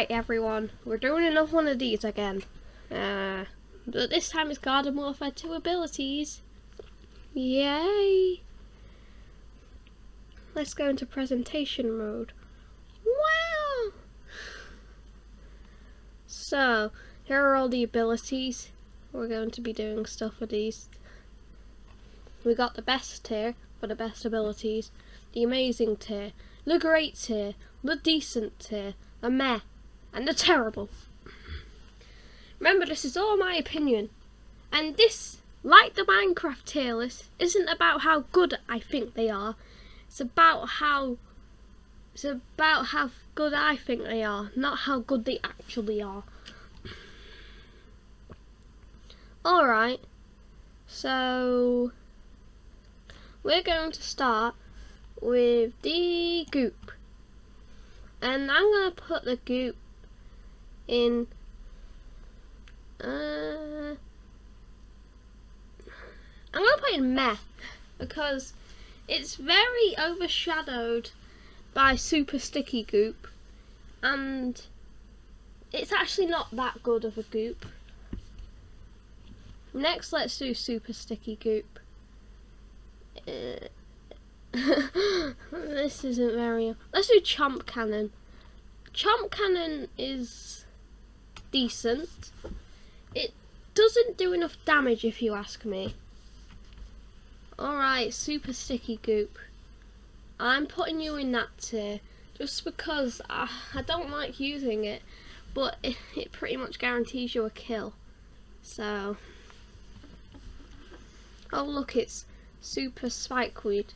Alright everyone, we're doing another one of these again. But this time it's Garden Warfare 2 abilities. Yay! Let's go into presentation mode. Wow! So, here are all the abilities. We're going to be doing stuff with these. We got the best tier for the best abilities, the amazing tier, the great tier, the decent tier, the meh, and the terrible. Remember, this is all my opinion, and this, like the Minecraft tier list, isn't about how good I think they are. It's about how good I think they are, not how good they actually are. Alright, so we're going to start with the Goop. And I'm going to put the Goop in I'm going to put in meh, because it's very overshadowed by super sticky Goop, and it's actually not that good of a Goop. Next, let's do super sticky Goop. This isn't very... Let's do Chomp Cannon. Chomp Cannon is decent. It doesn't do enough damage if you ask me. Alright, super sticky Goop. I'm putting you in that tier just because I don't like using it, but it pretty much guarantees you a kill. So... Oh look, it's super spikeweed.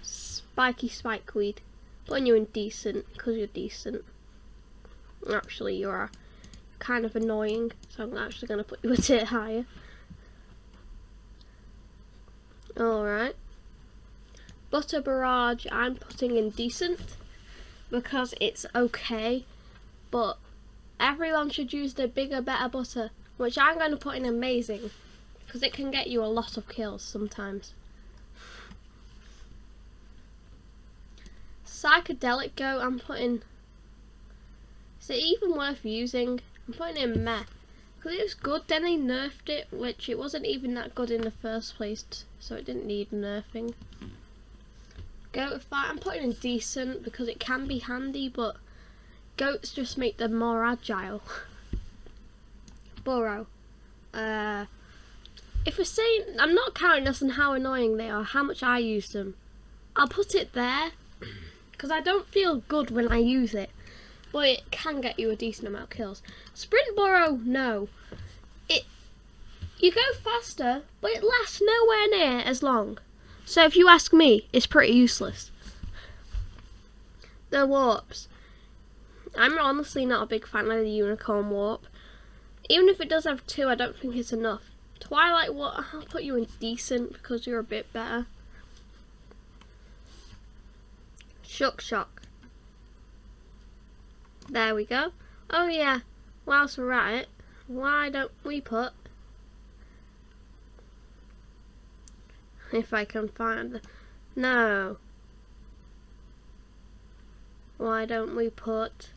Spiky spikeweed. Putting you in decent, because you're decent. Actually, you're kind of annoying, so I'm actually going to put you a tier higher. Alright. Butter Barrage, I'm putting in decent, because it's okay, but everyone should use the bigger, better butter, which I'm going to put in amazing, because it can get you a lot of kills sometimes. Psychedelic Goat, I'm putting... Is it even worth using? I'm putting in meh. Because it was good, then they nerfed it, which it wasn't even that good in the first place, so it didn't need nerfing. Goat Fight, I'm putting in decent, because it can be handy, but goats just make them more agile. Burrow. If we're saying, I'm not counting us on how annoying they are, how much I use them. I'll put it there, because I don't feel good when I use it, but it can get you a decent amount of kills. Sprint Burrow, no. You go faster, but it lasts nowhere near as long. So if you ask me, it's pretty useless. The Warps. I'm honestly not a big fan of the Unicorn Warp. Even if it does have 2, I don't think it's enough. Twilight Warp, I'll put you in decent because you're a bit better. Shock. There we go. Oh yeah, whilst we're at it, why don't we put... If I can find the... No. Why don't we put...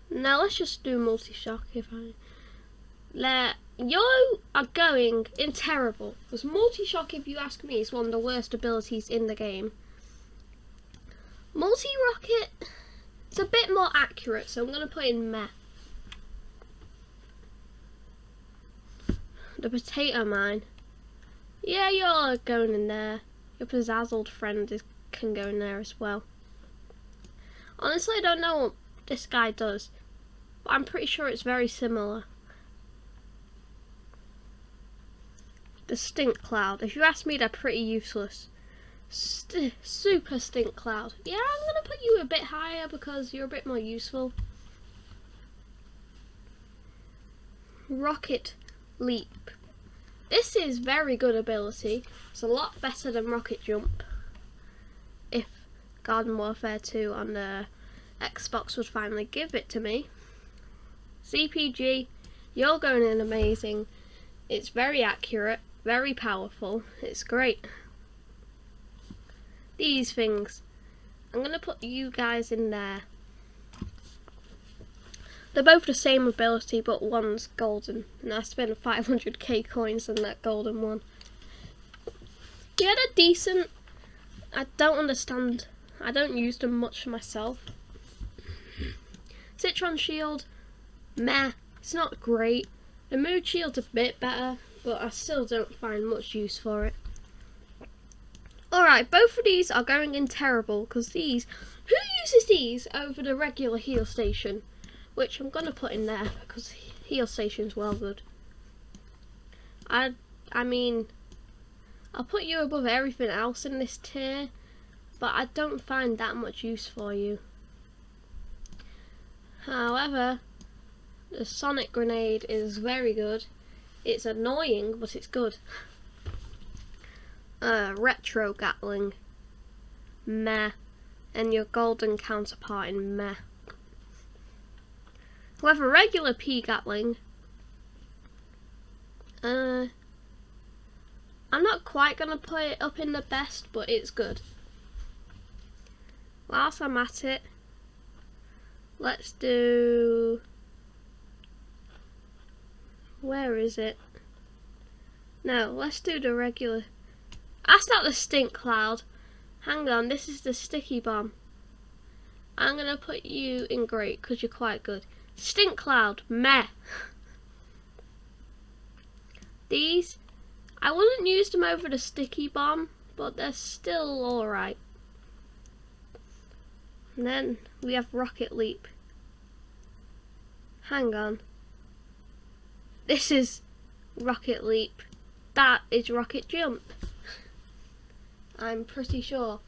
Now let's just do Multishock if I... You are going in terrible. Because Multishock, if you ask me, is one of the worst abilities in the game. Multi-Rocket, it's a bit more accurate, so I'm going to put in meh. The Potato Mine. Yeah, you're going in there. Your Pizzazzled friend can go in there as well. Honestly, I don't know what this guy does, but I'm pretty sure it's very similar. The Stink Cloud. If you ask me, they're pretty useless. Super Stink Cloud. Yeah, I'm going to put you a bit higher because you're a bit more useful. Rocket Leap. This is very good ability. It's a lot better than Rocket Jump. If Garden Warfare 2 on the Xbox would finally give it to me. CPG, you're going in amazing. It's very accurate, very powerful. It's great. These things. I'm going to put you guys in there. They're both the same ability, but one's golden. And I spent 500k coins on that golden one. He had a decent... I don't understand. I don't use them much myself. Citron shield, meh. It's not great. The mood shield's a bit better, but I still don't find much use for it. Alright, both of these are going in terrible, because these... Who uses these over the regular heal station? Which I'm going to put in there, because heal station's well good. I mean, I'll put you above everything else in this tier, but I don't find that much use for you. However, the sonic grenade is very good. It's annoying, but it's good. Retro Gatling, meh. And your golden counterpart in meh. However, regular P Gatling, I'm not quite going to put it up in the best, but it's good. Whilst I'm at it, let's do... Where is it? No, let's do the regular... That's not the stink cloud. Hang on, this is the sticky bomb. I'm going to put you in great, because you're quite good. Stink cloud, meh. These, I wouldn't use them over the sticky bomb, but they're still alright. And then we have rocket leap. Hang on. This is rocket leap. That is rocket jump. I'm pretty sure.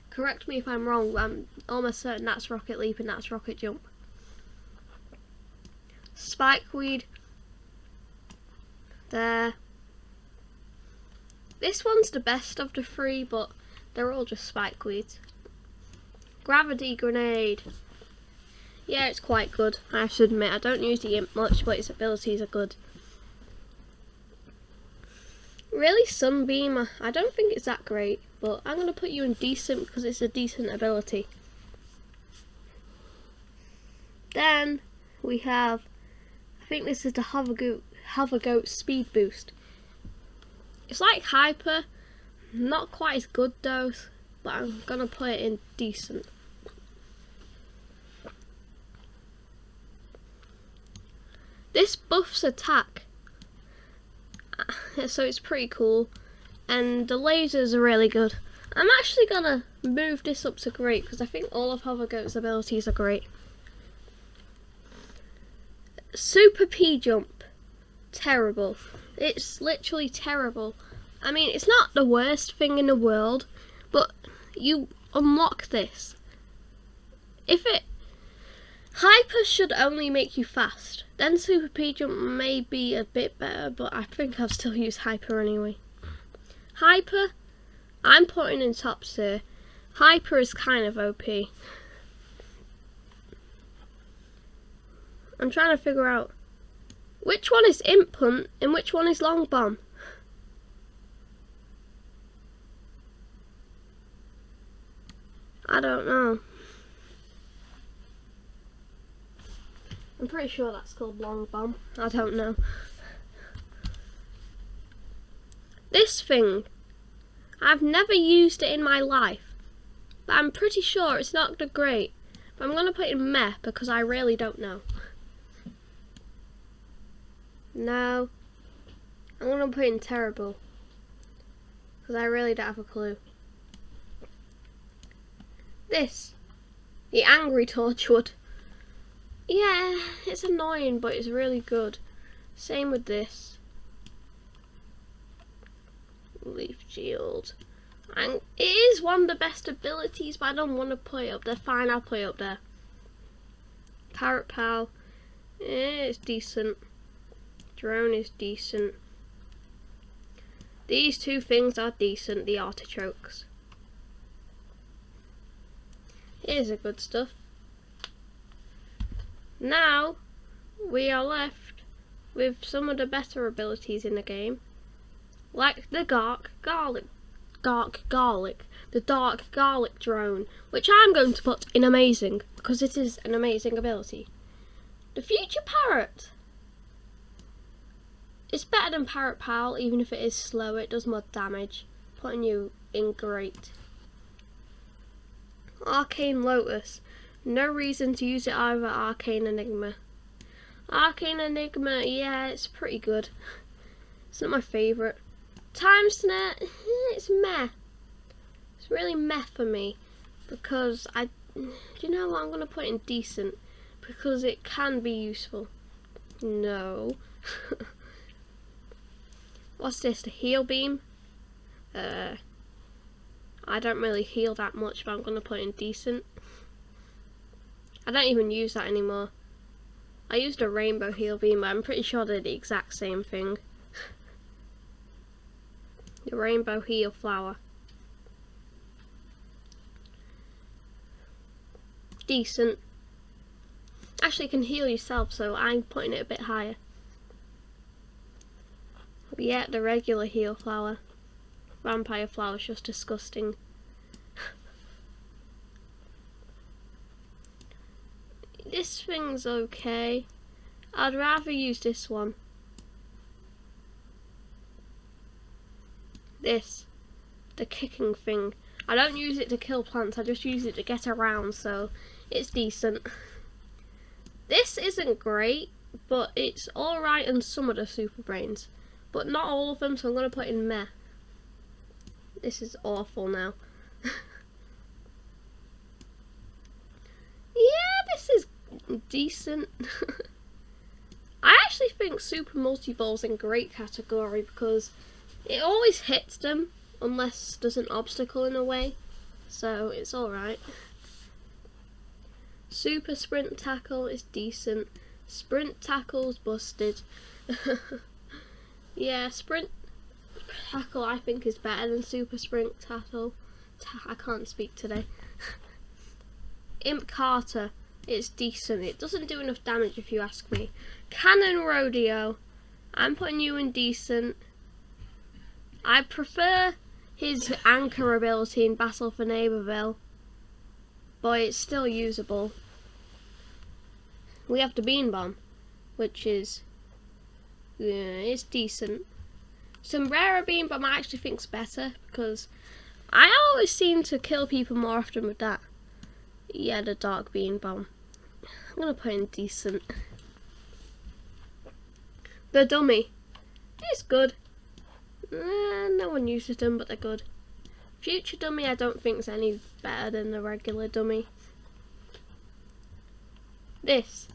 Correct me if I'm wrong, but I'm almost certain that's rocket leap and that's rocket jump. Spikeweed. There. This one's the best of the three, but they're all just spikeweeds. Gravity grenade. Yeah, it's quite good, I have to admit. I don't use the imp much, but its abilities are good. Really, Sunbeam, I don't think it's that great, but I'm going to put you in decent because it's a decent ability. Then we have, I think this is the Hover Goat Speed Boost. It's like Hyper, not quite as good though, but I'm going to put it in decent. This buffs attack, so it's pretty cool, and the lasers are really good. I'm actually gonna move this up to great because I think all of Hover Goat's abilities are great. Super P jump, terrible. It's literally terrible. I mean, it's not the worst thing in the world, but you unlock this. Hyper should only make you fast. Then Super P jump may be a bit better, but I think I'll still use Hyper anyway. Hyper, I'm putting in top tier. Hyper is kind of OP. I'm trying to figure out which one is Imp Hunt and which one is Long Bomb. I don't know. I'm pretty sure that's called Long Bomb. I don't know. This thing, I've never used it in my life, but I'm pretty sure it's not that great. But I'm going to put it in meh because I really don't know. No. I'm going to put it in terrible because I really don't have a clue. This, the Angry Torchwood. Yeah, it's annoying, but it's really good. Same with this. Leaf Shield. And it is one of the best abilities, but I don't want to put it up there. Fine, I'll put it up there. Parrot Pal. It's decent. Drone is decent. These two things are decent, the artichokes. Here's the good stuff. Now, we are left with some of the better abilities in the game. Like the garlic. the dark garlic drone, which I'm going to put in amazing, because it is an amazing ability. The future parrot. It's better than Parrot Pal, even if it is slower, it does more damage. Putting you in great. Arcane Lotus. No reason to use it either. Arcane Enigma. Arcane Enigma, yeah, it's pretty good. It's not my favourite. Time Snare, it's meh. It's really meh for me. Because do you know what, I'm going to put in decent. Because it can be useful. No. What's this, the heal beam? I don't really heal that much, but I'm going to put in decent. I don't even use that anymore. I used a rainbow heal beam, but I'm pretty sure they're the exact same thing. The rainbow heal flower. Decent. Actually, you can heal yourself, so I'm putting it a bit higher. But yeah, the regular heal flower. Vampire flower is just disgusting. This thing's okay. I'd rather use this one. This. The kicking thing. I don't use it to kill plants, I just use it to get around, so it's decent. This isn't great, but it's alright in some of the super brains. But not all of them, so I'm going to put in meh. This is awful now. Yeah, this is decent. I actually think Super Multi-Ball's in great category because it always hits them unless there's an obstacle in the way. So it's alright. Super Sprint Tackle is decent. Sprint Tackle's busted. Yeah, Sprint Tackle I think is better than Super Sprint Tackle. I can't speak today. Imp Carter, it's decent. It doesn't do enough damage if you ask me. Cannon Rodeo, I'm putting you in decent. I prefer his anchor ability in Battle for Neighborville, but it's still usable. We have the Bean Bomb, which is it's decent. Sombrero Bean Bomb I actually think's better because I always seem to kill people more often with that. Yeah, the Dark Bean Bomb. I'm gonna put in decent. The Dummy. It's good. No one uses them, but they're good. Future Dummy I don't think's any better than the regular Dummy. This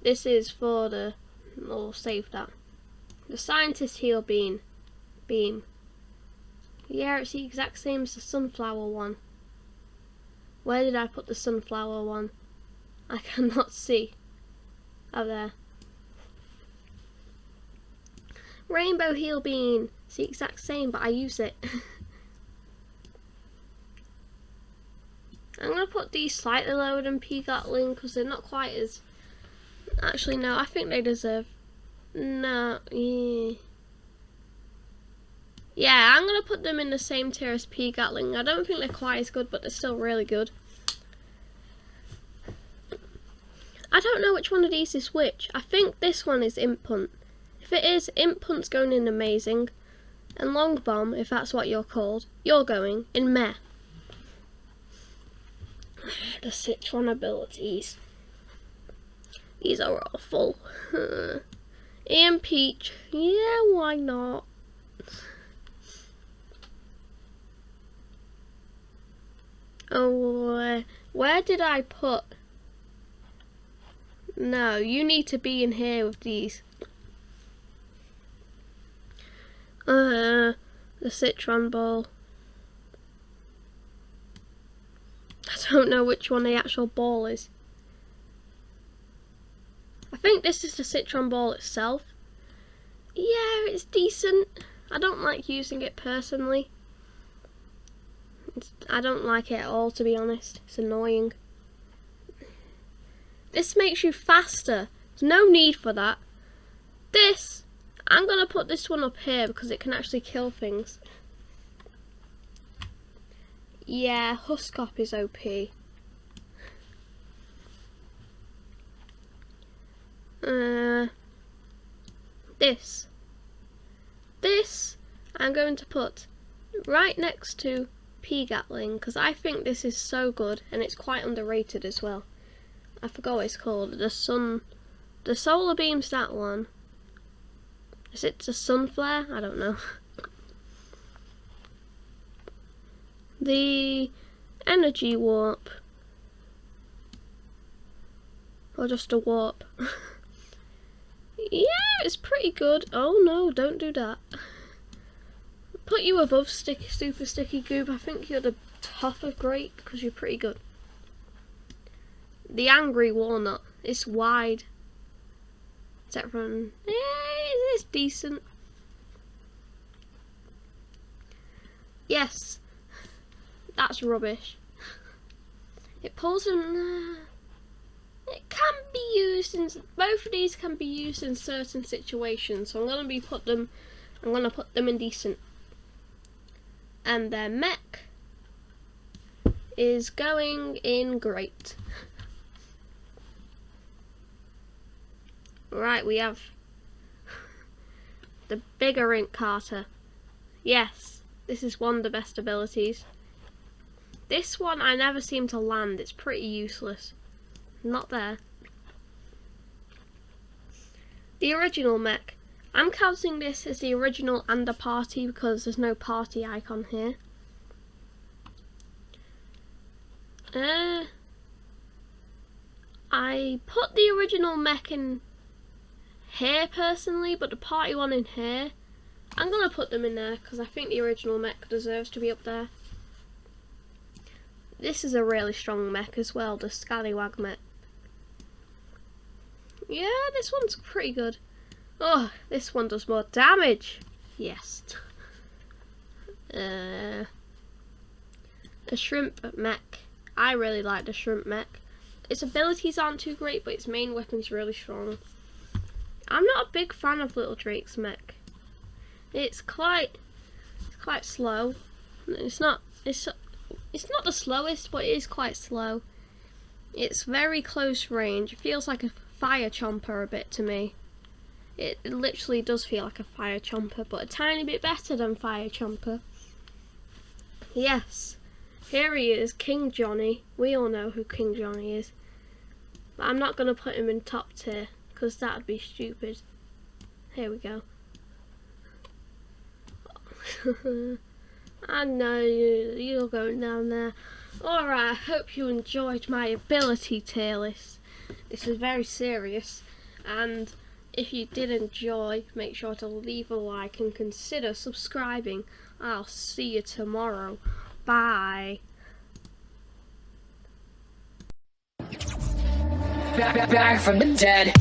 is for the, we'll save that. The Scientist Heal Beam. Yeah, it's the exact same as the Sunflower one. Where did I put the Sunflower one? I cannot see. Oh, there. Rainbow Heal Beam. It's the exact same, but I use it. I'm going to put these slightly lower than P Gatling because they're not quite as... Actually, no, I think they deserve... No, yeah. Yeah, I'm going to put them in the same tier as P Gatling. I don't think they're quite as good, but they're still really good. I don't know which one of these is which. I think this one is Imp Punt. If it is, Imp Punt's going in amazing. And Long Bomb, if that's what you're called, you're going in meh. The Citron abilities. These are awful. And Peach. Yeah, why not? Oh, where did I put? No, you need to be in here with these. The Citron ball. I don't know which one the actual ball is. I think this is the Citron ball itself. Yeah, it's decent. I don't like using it personally. I don't like it at all, to be honest. It's annoying. This makes you faster. There's no need for that. This, I'm going to put this one up here because it can actually kill things. Yeah, Husk is OP. This I'm going to put right next to P-Gatling because I think this is so good and it's quite underrated as well. I forgot what it's called. The solar beam's that one. Is it the sun flare? I don't know. The energy warp. Or just a warp. Yeah, it's pretty good. Oh no, don't do that. Put you above super sticky Goop. I think you're the top of great because you're pretty good. The angry walnut. It's wide. Citron. Yeah, it's decent. Yes, that's rubbish. It pulls in. It can be used in both of these can be used in certain situations. So I'm gonna put them in decent. And their mech is going in great. Right, we have the bigger ink carter. Yes, this is one of the best abilities. This one I never seem to land. It's pretty useless. Not there. The original mech. I'm counting this as the original and a party because there's no party icon here. I put the original mech in here personally, but the party one in here. I'm gonna put them in there because I think the original mech deserves to be up there. This is a really strong mech as well, the Scallywag mech. Yeah, this one's pretty good. Oh, this one does more damage. Yes. The shrimp mech. I really like the shrimp mech. Its abilities aren't too great, but its main weapon's really strong. I'm not a big fan of Little Drake's mech. It's quite slow. It's not the slowest, but it is quite slow. It's very close range. It feels like a fire chomper a bit to me. It literally does feel like a fire chomper, but a tiny bit better than fire chomper. Yes, here he is, King Johnny. We all know who King Johnny is. But I'm not going to put him in top tier, because that would be stupid. Here we go. I know you're going down there. Alright, I hope you enjoyed my ability tier list. This is very serious, and if you did enjoy, make sure to leave a like and consider subscribing. I'll see you tomorrow. Bye. Back from the dead.